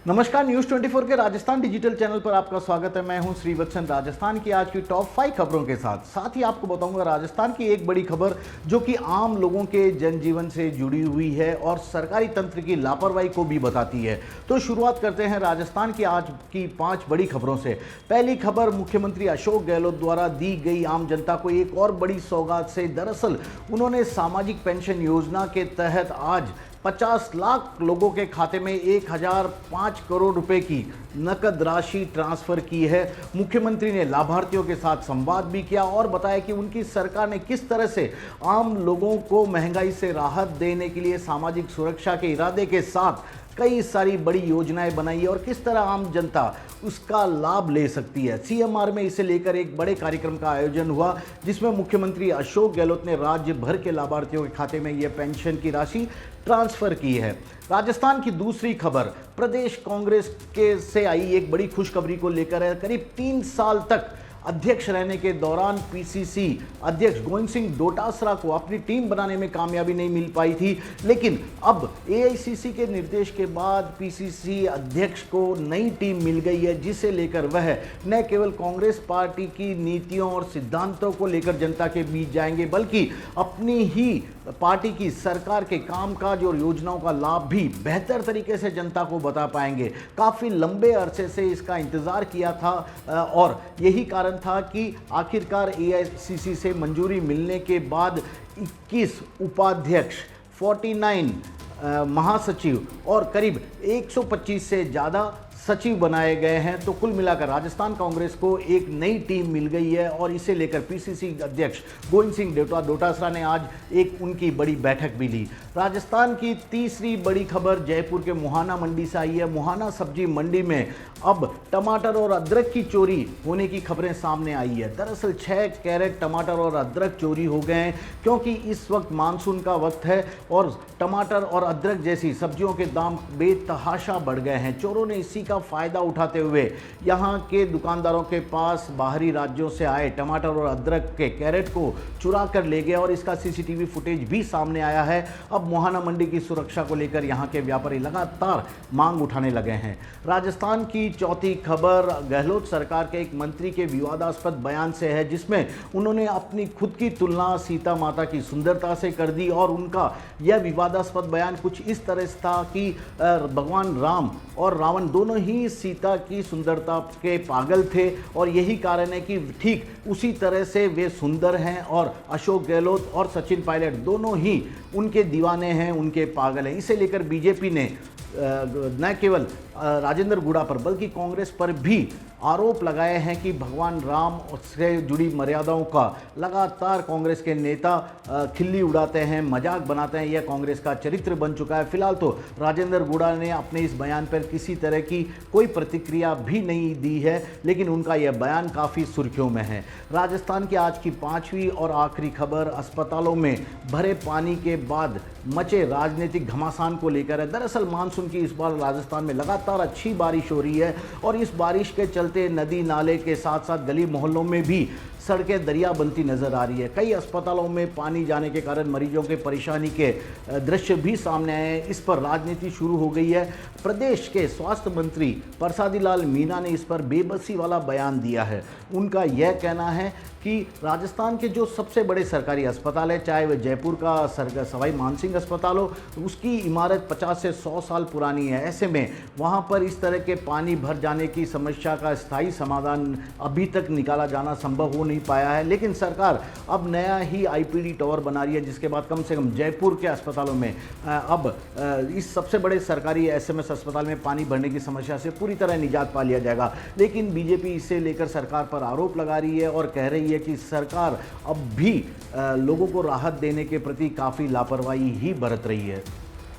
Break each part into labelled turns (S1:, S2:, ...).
S1: नमस्कार, न्यूज़ 24 के Rajasthan digital channel पर आपका स्वागत है। मैं हूं श्रीवत्सन राजस्थान की आज की टॉप 5 खबरों के साथ ही आपको बताऊंगा राजस्थान की एक बड़ी खबर जो कि आम लोगों के जनजीवन से जुड़ी हुई है और सरकारी तंत्र की लापरवाही को भी बताती है। तो शुरुआत करते हैं राजस्थान की आज की 5 बड़ी खबरों से। पहली खबर मुख्यमंत्री अशोक गहलोत द्वारा दी गई आम जनता को एक और बड़ी सौगात से। दरअसल उन्होंने सामाजिक पेंशन योजना के तहत आज 50 लाख लोगों के खाते में 1005 करोड़ रुपए की नकद राशि ट्रांसफर की है। मुख्यमंत्री ने लाभार्थियों के साथ संवाद भी किया और बताया कि उनकी सरकार ने किस तरह से आम लोगों को महंगाई से राहत देने के लिए सामाजिक सुरक्षा के इरादे के साथ कई सारी बड़ी योजनाएं बनाई है और किस तरह आम जनता उसका लाभ ले सकती है। सीएमआर में इसे लेकर एक बड़े कार्यक्रम का आयोजन हुआ जिसमें मुख्यमंत्री अशोक गहलोत ने राज्य भर के लाभार्थियों के खाते में यह पेंशन की राशि ट्रांसफर की है। राजस्थान की दूसरी खबर प्रदेश कांग्रेस के से आई एक बड़ी खुशखबरी को लेकर है। करीब 3 साल तक अध्यक्ष रहने के दौरान पीसीसी अध्यक्ष गोविंद सिंह डोटासरा को अपनी टीम बनाने में कामयाबी नहीं मिल पाई थी, लेकिन अब एआईसीसी के निर्देश के बाद पीसीसी अध्यक्ष को नई टीम मिल गई है, जिसे लेकर वह न केवल कांग्रेस पार्टी की नीतियों और सिद्धांतों को लेकर जनता के बीच जाएंगे बल्कि अपनी ही पार्टी की सरकार के कामकाज और योजनाओं का लाभ भी बेहतर तरीके से जनता को बता पाएंगे। काफ़ी लंबे अरसे से इसका इंतज़ार किया था और यही कारण था कि आखिरकार एआईसीसी से मंजूरी मिलने के बाद 21 उपाध्यक्ष, 49 महासचिव और करीब 125 से ज़्यादा सचिव बनाए गए हैं। तो कुल मिलाकर राजस्थान कांग्रेस को एक नई टीम मिल गई है और इसे लेकर पीसीसी अध्यक्ष गोविंद सिंह डोटासरा ने आज एक उनकी बड़ी बैठक भी ली। राजस्थान की तीसरी बड़ी खबर जयपुर के मुहाना मंडी से आई है। मुहाना सब्जी मंडी में अब टमाटर और अदरक की चोरी होने की खबरें सामने आई है। दरअसल 6 कैरेट टमाटर और अदरक चोरी हो गए हैं क्योंकि इस वक्त मानसून का वक्त है और टमाटर और अदरक जैसी सब्जियों के दाम बेतहाशा बढ़ गए हैं। चोरों ने इसी का फायदा उठाते हुए यहां के दुकानदारों के पास बाहरी राज्यों से आए टमाटर और अदरक के कैरेट को चुरा कर ले गए और इसका सीसीटीवी फुटेज भी सामने आया है। अब मुहाना मंडी की सुरक्षा को लेकर यहां के व्यापारी लगातार मांग उठाने लगे हैं। राजस्थान की चौथी खबर गहलोत सरकार के एक मंत्री के विवादास्पद बयान से है, जिसमें उन्होंने अपनी खुद की तुलना सीता माता की सुंदरता से कर दी और उनका यह विवादास्पद बयान कुछ इस तरह से था कि भगवान राम और रावण दोनों ही सीता की सुंदरता के पागल थे और यही कारण है कि ठीक उसी तरह से वे सुंदर हैं और अशोक गहलोत और सचिन पायलट दोनों ही उनके दीवाने हैं, उनके पागल हैं। इसे लेकर बीजेपी ने न केवल राजेंद्र गुड़ा पर बल्कि कांग्रेस पर भी आरोप लगाए हैं कि भगवान राम से जुड़ी मर्यादाओं का लगातार कांग्रेस के नेता खिल्ली उड़ाते हैं, मजाक बनाते हैं। यह कांग्रेस का चरित्र बन चुका है। फिलहाल तो राजेंद्र गुड़ा ने अपने इस बयान पर किसी तरह की कोई प्रतिक्रिया भी नहीं दी है, लेकिन उनका यह बयान काफ़ी सुर्खियों में है। राजस्थान की आज की 5वीं और आखिरी खबर अस्पतालों में भरे पानी के बाद मचे राजनीतिक घमासान को लेकर है। दरअसल मानसून की इस बार राजस्थान में लगातार अच्छी बारिश हो रही है और इस बारिश के चलते नदी नाले के साथ साथ गली मोहल्लों में भी सड़कें दरिया बनती नजर आ रही है। कई अस्पतालों में पानी जाने के कारण मरीजों के परेशानी के दृश्य भी सामने आए हैं। इस पर राजनीति शुरू हो गई है। प्रदेश के स्वास्थ्य मंत्री परसादी लाल मीणा ने इस पर बेबसी वाला बयान दिया है। उनका यह कहना है कि राजस्थान के जो सबसे बड़े सरकारी अस्पताल है, चाहे वह जयपुर का सवाई मानसिंह अस्पताल हो, उसकी इमारत 50 से 100 साल पुरानी है। ऐसे में वहाँ पर इस तरह के पानी भर जाने की समस्या का स्थायी समाधान अभी तक निकाला जाना संभव हो नहीं पाया है। लेकिन सरकार अब नया ही आईपीडी टावर बना रही है, जिसके बाद कम से कम जयपुर के अस्पतालों में अब इस सबसे बड़े सरकारी एसएमएस अस्पताल में पानी भरने की समस्या से पूरी तरह निजात पा लिया जाएगा। लेकिन बीजेपी इसे लेकर सरकार पर आरोप लगा रही है और कह रही है कि सरकार अब भी लोगों को राहत देने के प्रति काफ़ी लापरवाही ही बरत रही है।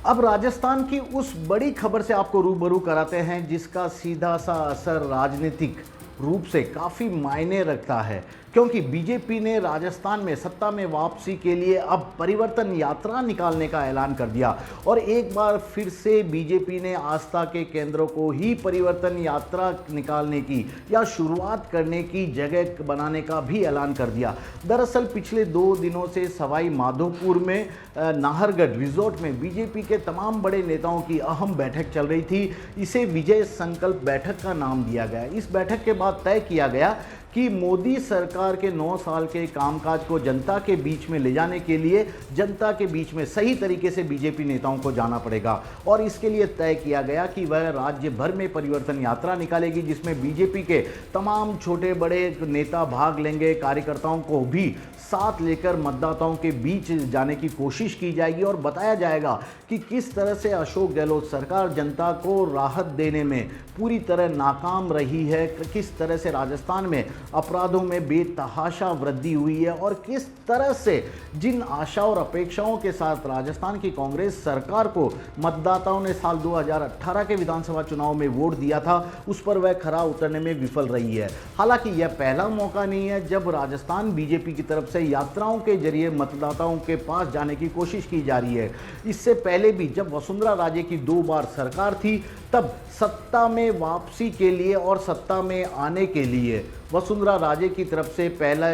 S1: अब राजस्थान की उस बड़ी खबर से आपको रूबरू कराते हैं जिसका सीधा सा असर राजनीतिक रूप से काफ़ी मायने रखता है, क्योंकि बीजेपी ने राजस्थान में सत्ता में वापसी के लिए अब परिवर्तन यात्रा निकालने का ऐलान कर दिया और एक बार फिर से बीजेपी ने आस्था के केंद्रों को ही परिवर्तन यात्रा निकालने की या शुरुआत करने की जगह बनाने का भी ऐलान कर दिया। दरअसल पिछले 2 दिनों से सवाई माधोपुर में नाहरगढ़ रिजॉर्ट में बीजेपी के तमाम बड़े नेताओं की अहम बैठक चल रही थी। इसे विजय संकल्प बैठक का नाम दिया गया। इस बैठक के बाद तय किया गया कि मोदी सरकार के 9 साल के कामकाज को जनता के बीच में ले जाने के लिए जनता के बीच में सही तरीके से बीजेपी नेताओं को जाना पड़ेगा और इसके लिए तय किया गया कि वह राज्य भर में परिवर्तन यात्रा निकालेगी, जिसमें बीजेपी के तमाम छोटे बड़े नेता भाग लेंगे। कार्यकर्ताओं को भी साथ लेकर मतदाताओं के बीच जाने की कोशिश की जाएगी और बताया जाएगा कि किस तरह से अशोक गहलोत सरकार जनता को राहत देने में पूरी तरह नाकाम रही है, किस तरह से राजस्थान में अपराधों में बेतहाशा वृद्धि हुई है और किस तरह से जिन आशा और अपेक्षाओं के साथ राजस्थान की कांग्रेस सरकार को मतदाताओं ने साल 2018 के विधानसभा चुनाव में वोट दिया था, उस पर वह खरा उतरने में विफल रही है। हालांकि यह पहला मौका नहीं है जब राजस्थान बीजेपी की तरफ से यात्राओं के जरिए मतदाताओं के पास जाने की कोशिश की जा रही है। इससे पहले भी जब वसुंधरा राजे की 2 बार सरकार थी, तब सत्ता में वापसी के लिए और सत्ता में आने के लिए वसुंधरा राजे की तरफ से पहले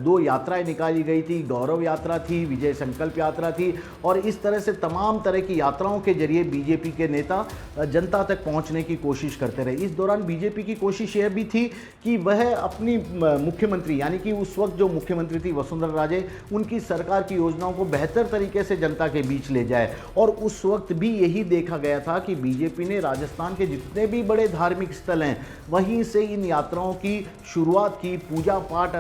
S1: 2 यात्राएं निकाली गई थी। गौरव यात्रा थी, विजय संकल्प यात्रा थी और इस तरह से तमाम तरह की यात्राओं के जरिए बीजेपी के नेता जनता तक पहुंचने की कोशिश करते रहे। इस दौरान बीजेपी की कोशिश यह भी थी कि वह अपनी मुख्यमंत्री यानी कि उस वक्त जो मुख्यमंत्री थी वसुंधरा राजे, उनकी सरकार की योजनाओं को बेहतर तरीके से जनता के बीच ले जाए और उस वक्त भी यही देखा गया था कि बीजेपी ने राजस्थान के जितने भी बड़े धार्मिक स्थल हैं वहीं से इन यात्राओं की शुरुआत की। पूजा पाठ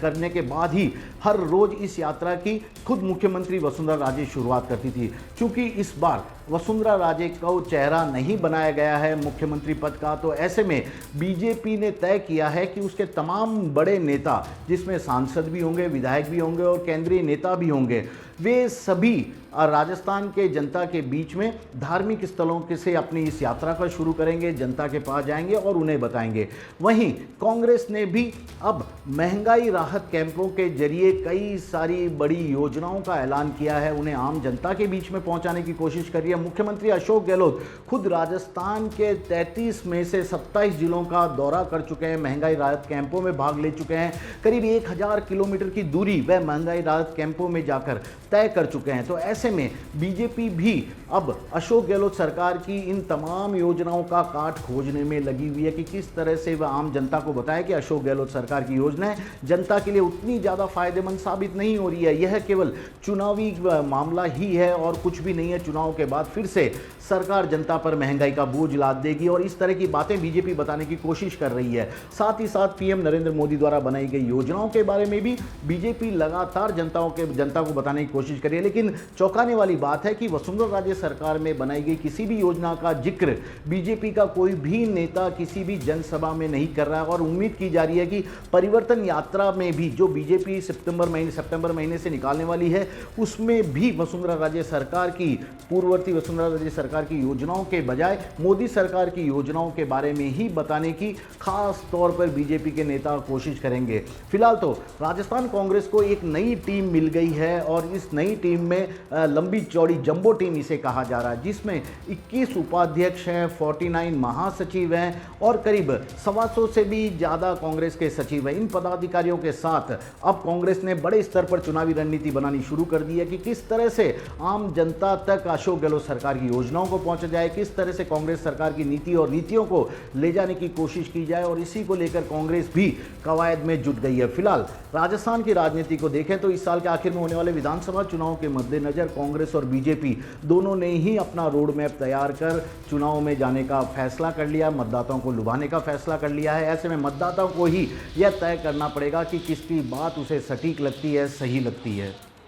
S1: करने के बाद ही हर रोज इस यात्रा की खुद मुख्यमंत्री वसुंधरा राजे शुरुआत करती थी। क्योंकि इस बार वसुंधरा राजे को चेहरा नहीं बनाया गया है मुख्यमंत्री पद का, तो ऐसे में बीजेपी ने तय किया है कि उसके तमाम बड़े नेता, जिसमें सांसद भी होंगे, विधायक भी होंगे और केंद्रीय नेता भी होंगे, वे सभी राजस्थान के जनता के बीच में धार्मिक स्थलों के से अपनी इस यात्रा का शुरू करेंगे, जनता के पास जाएंगे और उन्हें बताएंगे। वहीं कांग्रेस ने भी अब महंगाई राहत कैंपों के जरिए कई सारी बड़ी योजनाओं का ऐलान किया है, उन्हें आम जनता के बीच में पहुंचाने की कोशिश कर रही है। मुख्यमंत्री अशोक गहलोत खुद राजस्थान के 33 में से 27 जिलों का दौरा कर चुके हैं, महंगाई राहत कैंपों में भाग ले चुके हैं। करीब 1000 किलोमीटर की दूरी वह महंगाई राहत कैंपों में जाकर तय कर चुके हैं। तो ऐसे में बीजेपी भी अब अशोक गहलोत सरकार की इन तमाम योजनाओं का काट खोजने में लगी हुई है कि किस तरह से वह आम जनता को बताए कि अशोक गहलोत सरकार की योजनाएं जनता के लिए उतनी ज़्यादा फायदेमंद साबित नहीं हो रही है। यह केवल चुनावी मामला ही है और कुछ भी नहीं है। चुनाव के बाद फिर से सरकार जनता पर महंगाई का बोझ लाद देगी और इस तरह की बातें बीजेपी बताने की कोशिश कर रही है। साथ ही साथ पीएम नरेंद्र मोदी द्वारा बनाई गई योजनाओं के बारे में भी बीजेपी लगातार जनता को बताने की कोशिश कर रही है। लेकिन चौंकाने वाली बात है कि वसुंधरा राजे सरकार में बनाई गई किसी भी योजना का जिक्र बीजेपी का कोई भी नेता किसी भी जनसभा में नहीं कर रहा है और उम्मीद की जा रही है कि परिवर्तन यात्रा में भी जो बीजेपी सितंबर महीने से निकालने वाली है, उसमें भी वसुंधरा राजे सरकार की पूर्ववर्ती वसुंधरा राजे सरकार की योजनाओं के बजाय मोदी सरकार की योजनाओं के बारे में ही बताने की खास तौर पर बीजेपी के नेता कोशिश करेंगे। फिलहाल तो राजस्थान कांग्रेस को एक नई टीम मिल गई है और इस नई टीम में लंबी चौड़ी जंबो टीम इसे कहा जा रहा है, जिसमें 21 उपाध्यक्ष हैं, 49 महासचिव हैं और करीब 125 से भी ज़्यादा कांग्रेस के सचिव हैं। इन पदाधिकारियों के साथ अब कांग्रेस ने बड़े स्तर पर चुनावी रणनीति बनानी शुरू कर दी है कि किस तरह से आम जनता तक अशोक गहलोत सरकार की योजनाओं को पहुंचा जाए, किस तरह से कांग्रेस सरकार की नीति और नीतियों को ले जाने की कोशिश की जाए और इसी को लेकर कांग्रेस भी कवायद में जुट गई है। फिलहाल राजस्थान की राजनीति को देखें तो इस साल के आखिर में होने वाले विधानसभा चुनाव के मद्देनजर कांग्रेस और बीजेपी दोनों ने ही अपना रोड मैप तैयार कर चुनाव में जाने का फैसला कर लिया, मतदाताओं को लुभाने का फैसला कर लिया है। ऐसे में मतदाताओं को ही यह तय करना पड़ेगा कि किसकी बात उसे सटीक लगती है, सही लगती है।